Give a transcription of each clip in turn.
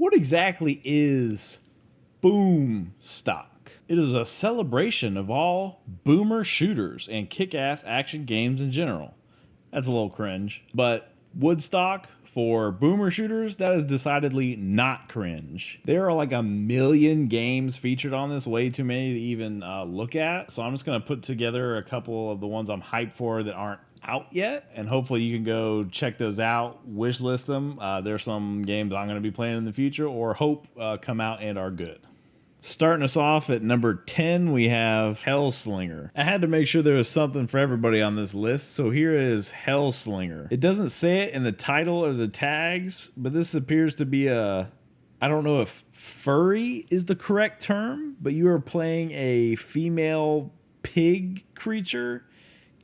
What exactly is Boom Stock? It is a celebration of all boomer shooters and kick-ass action games in general. That's a little cringe, but Woodstock for boomer shooters, that is decidedly not cringe. There are like a million games featured on this, way too many to even look at. So I'm just gonna put together a couple of the ones I'm hyped for that aren't out yet, and hopefully you can go check those out, wish list them. There's some games I'm gonna be playing in the future or hope come out and are good. Starting us off at number 10, we have Hellslinger. I had to make sure there was something for everybody on this list, so here is Hellslinger. It doesn't say it in the title or the tags, but this appears to be I don't know if furry is the correct term, but you are playing a female pig creature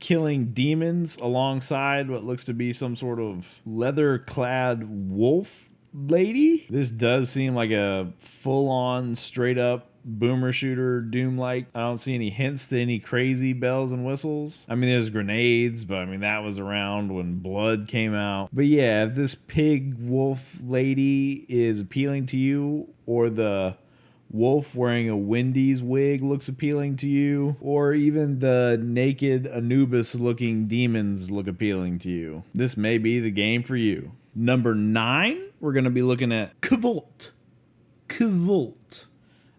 killing demons alongside what looks to be some sort of leather-clad wolf lady. This does seem like a full-on, straight-up boomer shooter Doom-like. I don't see any hints to any crazy bells and whistles. I mean, there's grenades, but I mean, that was around when Blood came out. But yeah, if this pig wolf lady is appealing to you, or the wolf wearing a Wendy's wig looks appealing to you, or even the naked Anubis looking demons look appealing to you, this may be the game for you. Number 9, we're going to be looking at Kvolt. Kvolt.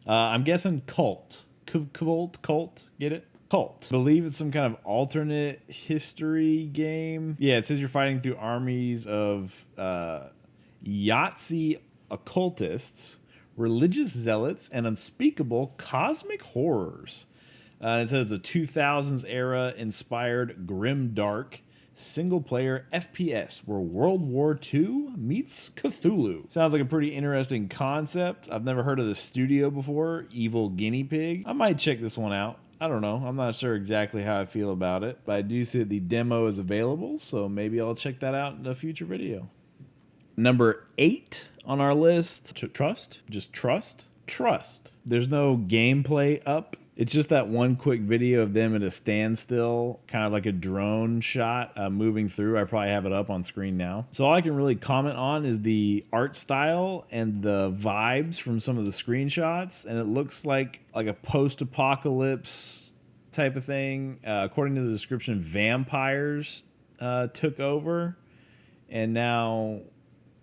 I'm guessing cult. Cult, get it? Cult. I believe it's some kind of alternate history game. Yeah, it says you're fighting through armies of Yahtzee occultists, religious zealots, and unspeakable cosmic horrors. It says it's a 2000s era inspired grimdark single-player FPS where World War II meets Cthulhu. Sounds like a pretty interesting concept. I've never heard of the studio before, Evil Guinea Pig. I might check this one out. I don't know. I'm not sure exactly how I feel about it, but I do see that the demo is available, so maybe I'll check that out in a future video. Number 8 on our list, Trust. Just Trust. Trust. There's no gameplay up. It's just that one quick video of them at a standstill, kind of like a drone shot moving through. I probably have it up on screen now. So all I can really comment on is the art style and the vibes from some of the screenshots. And it looks like a post-apocalypse type of thing. According to the description, vampires took over. And now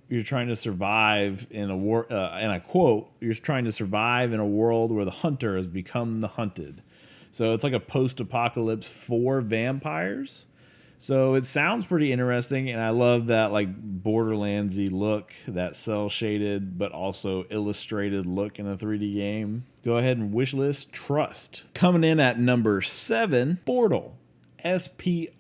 you're trying to survive in a war, and I quote, you're trying to survive in a world where the hunter has become the hunted. So it's like a post-apocalypse for vampires. So it sounds pretty interesting, and I love that like Borderlands-y look, that cel-shaded but also illustrated look in a 3D game. Go ahead and wishlist Trust. Coming in at number 7, Sportal. S-P-O-R-T-A-L.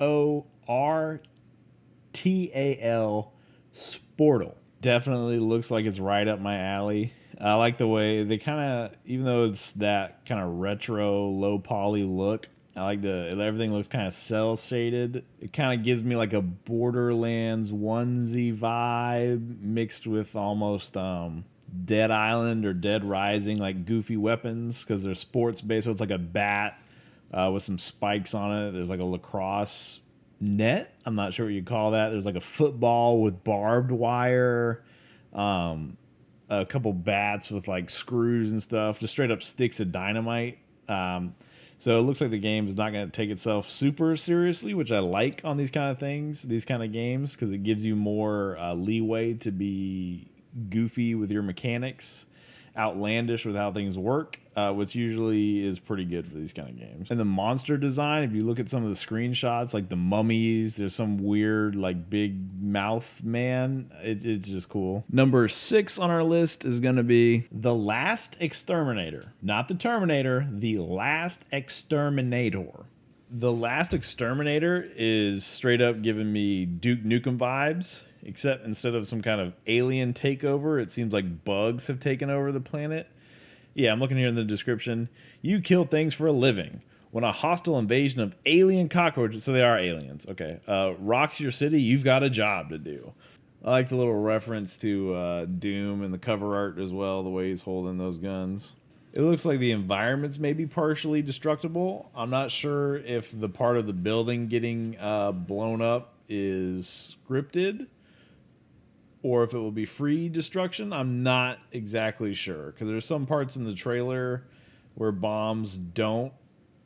Sportal. Definitely looks like it's right up my alley. I like the way they kind of, even though it's that kind of retro, low poly look, I like everything looks kind of cel shaded. It kind of gives me like a Borderlands onesie vibe mixed with almost Dead Island or Dead Rising, like goofy weapons, because they're sports based. So it's like a bat with some spikes on it. There's like a lacrosse net. I'm not sure what you call that. There's like a football with barbed wire, a couple bats with like screws and stuff, just straight up sticks of dynamite. So it looks like the game is not going to take itself super seriously, which I like on these kind of things, these kind of games, because it gives you more leeway to be goofy with your mechanics, outlandish with how things work, which usually is pretty good for these kind of games. And the monster design, if you look at some of the screenshots, like the mummies, there's some weird like big mouth man. It's just cool. Number 6 on our list is going to be The Last Exterminator. Not the Terminator, The Last Exterminator. The Last Exterminator is straight up giving me Duke Nukem vibes, except instead of some kind of alien takeover, it seems like bugs have taken over the planet. Yeah, I'm looking here in the description. You kill things for a living. When a hostile invasion of alien cockroaches, so they are aliens, okay, rocks your city, you've got a job to do. I like the little reference to Doom and the cover art as well, the way he's holding those guns. It looks like the environments may be partially destructible. I'm not sure if the part of the building getting blown up is scripted or if it will be free destruction. I'm not exactly sure, because there's some parts in the trailer where bombs don't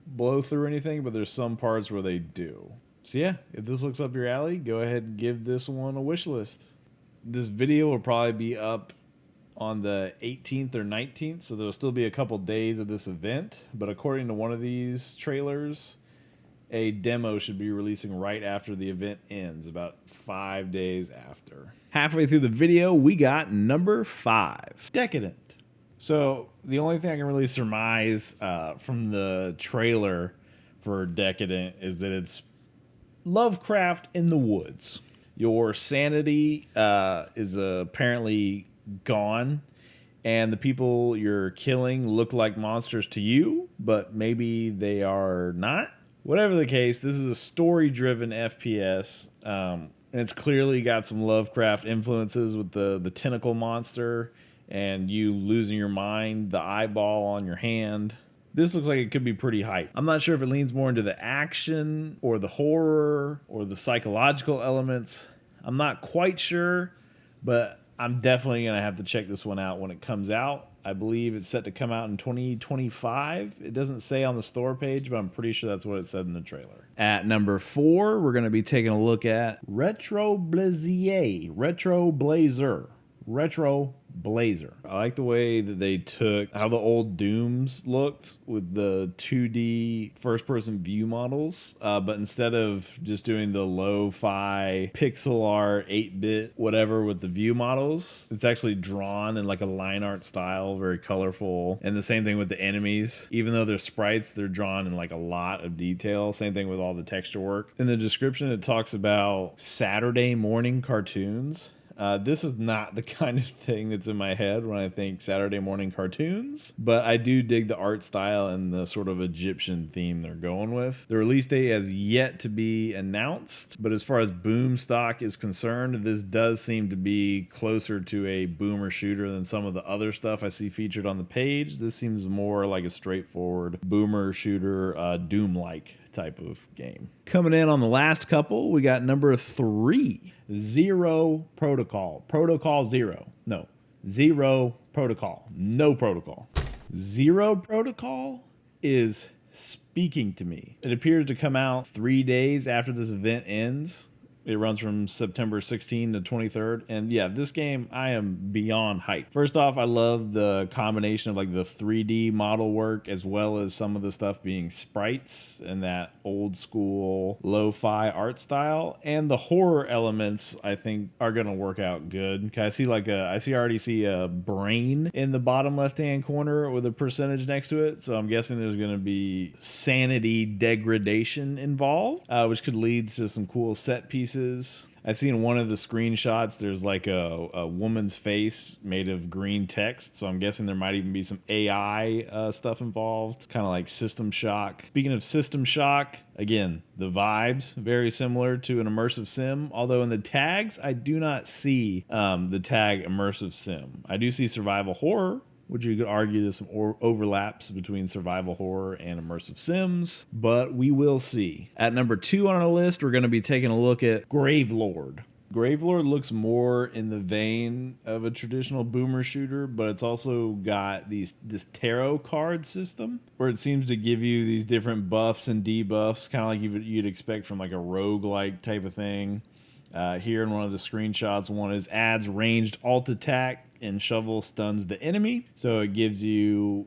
blow through anything, but there's some parts where they do. So yeah, if this looks up your alley, go ahead and give this one a wish list. This video will probably be up on the 18th or 19th, so there'll still be a couple days of this event, but according to one of these trailers, a demo should be releasing right after the event ends, about 5 days after. Halfway through the video, we got number 5, Decadent. So the only thing I can really surmise from the trailer for Decadent is that it's Lovecraft in the woods. Your sanity is apparently gone, and the people you're killing look like monsters to you, but maybe they are not. Whatever the case, this is a story-driven FPS, and it's clearly got some Lovecraft influences with the tentacle monster and you losing your mind, the eyeball on your hand. This looks like it could be pretty hype. I'm not sure if it leans more into the action or the horror or the psychological elements. I'm not quite sure, but I'm definitely going to have to check this one out when it comes out. I believe it's set to come out in 2025. It doesn't say on the store page, but I'm pretty sure that's what it said in the trailer. At number 4, we're going to be taking a look at Retro Blazer. I like the way that they took how the old Dooms looked with the 2D first-person view models, but instead of just doing the lo-fi pixel art 8-bit whatever with the view models, it's actually drawn in like a line art style, very colorful. And the same thing with the enemies. Even though they're sprites, they're drawn in like a lot of detail. Same thing with all the texture work. In the description, it talks about Saturday morning cartoons. This is not the kind of thing that's in my head when I think Saturday morning cartoons, but I do dig the art style and the sort of Egyptian theme they're going with. The release date has yet to be announced, but as far as boom stock is concerned, this does seem to be closer to a boomer shooter than some of the other stuff I see featured on the page. This seems more like a straightforward boomer shooter, Doom-like type of game. Coming in on the last couple, we got number 3. Zero Protocol. Protocol Zero. No. Zero Protocol. No protocol. Zero Protocol is speaking to me. It appears to come out 3 days after this event ends. It runs from September 16 to 23rd. And yeah, this game, I am beyond hyped. First off, I love the combination of like the 3D model work as well as some of the stuff being sprites and that old school lo-fi art style. And the horror elements, I think, are going to work out good. I already see a brain in the bottom left-hand corner with a percentage next to it. So I'm guessing there's going to be sanity degradation involved, which could lead to some cool set pieces. I see in one of the screenshots there's like a woman's face made of green text, so I'm guessing there might even be some AI stuff involved, kind of like System Shock. Speaking of System Shock, again, the vibes very similar to an immersive sim, although in the tags I do not see the tag immersive sim. I do see survival horror, which you could argue there's some overlaps between survival horror and immersive sims, but we will see. At number 2 on our list, we're going to be taking a look at Gravelord. Gravelord looks more in the vein of a traditional boomer shooter, but it's also got this tarot card system where it seems to give you these different buffs and debuffs, kind of like you'd expect from like a roguelike type of thing. Here in one of the screenshots, one is adds ranged alt attack and shovel stuns the enemy. So it gives you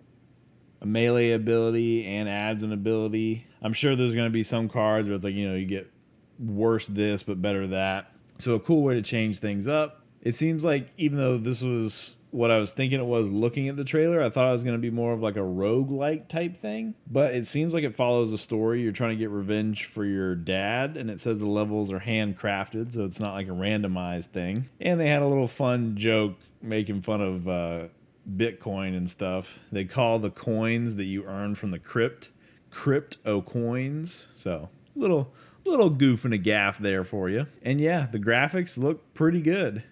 a melee ability and adds an ability. I'm sure there's going to be some cards where it's like, you get worse this, but better that. So a cool way to change things up. It seems like even though this was what I was thinking it was looking at the trailer, I thought it was going to be more of like a roguelike type thing, but it seems like it follows a story. You're trying to get revenge for your dad, and it says the levels are handcrafted, so it's not like a randomized thing. And they had a little fun joke making fun of Bitcoin and stuff. They call the coins that you earn from the crypto coins. So little goof and a gaff there for you. And yeah, the graphics look pretty good.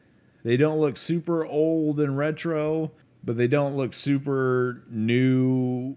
They don't look super old and retro, but they don't look super new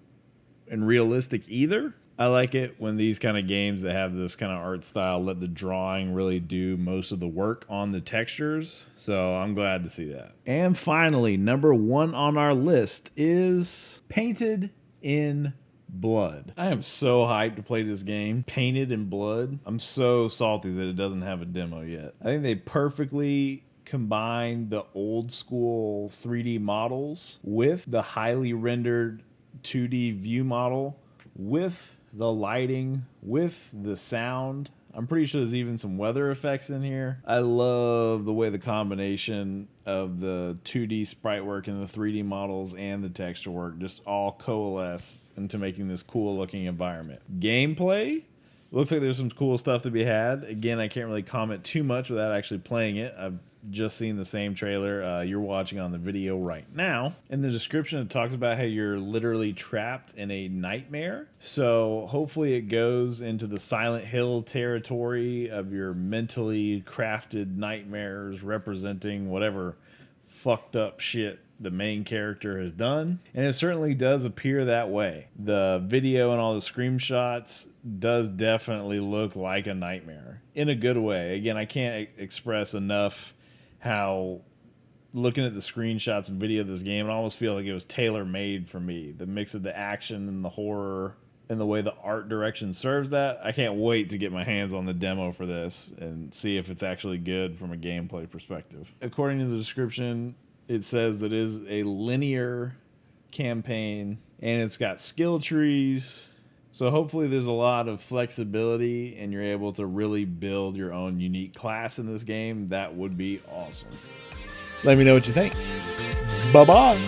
and realistic either. I like it when these kind of games that have this kind of art style let the drawing really do most of the work on the textures. So I'm glad to see that. And finally, number 1 on our list is Painted in Blood. I am so hyped to play this game, Painted in Blood. I'm so salty that it doesn't have a demo yet. I think they perfectly combine the old school 3D models with the highly rendered 2D view model, with the lighting, with the sound. I'm pretty sure there's even some weather effects in here. I love the way the combination of the 2D sprite work and the 3D models and the texture work just all coalesce into making this cool looking environment. Gameplay, looks like there's some cool stuff to be had. Again, I can't really comment too much without actually playing it. I've just seen the same trailer you're watching on the video right now. In the description, it talks about how you're literally trapped in a nightmare. So hopefully it goes into the Silent Hill territory of your mentally crafted nightmares representing whatever fucked up shit the main character has done. And it certainly does appear that way. The video and all the screenshots does definitely look like a nightmare in a good way. Again, I can't express enough how looking at the screenshots and video of this game, I almost feel like it was tailor-made for me. The mix of the action and the horror and the way the art direction serves that. I can't wait to get my hands on the demo for this and see if it's actually good from a gameplay perspective. According to the description, it says that it is a linear campaign and it's got skill trees. So hopefully there's a lot of flexibility and you're able to really build your own unique class in this game. That would be awesome. Let me know what you think. Bye-bye.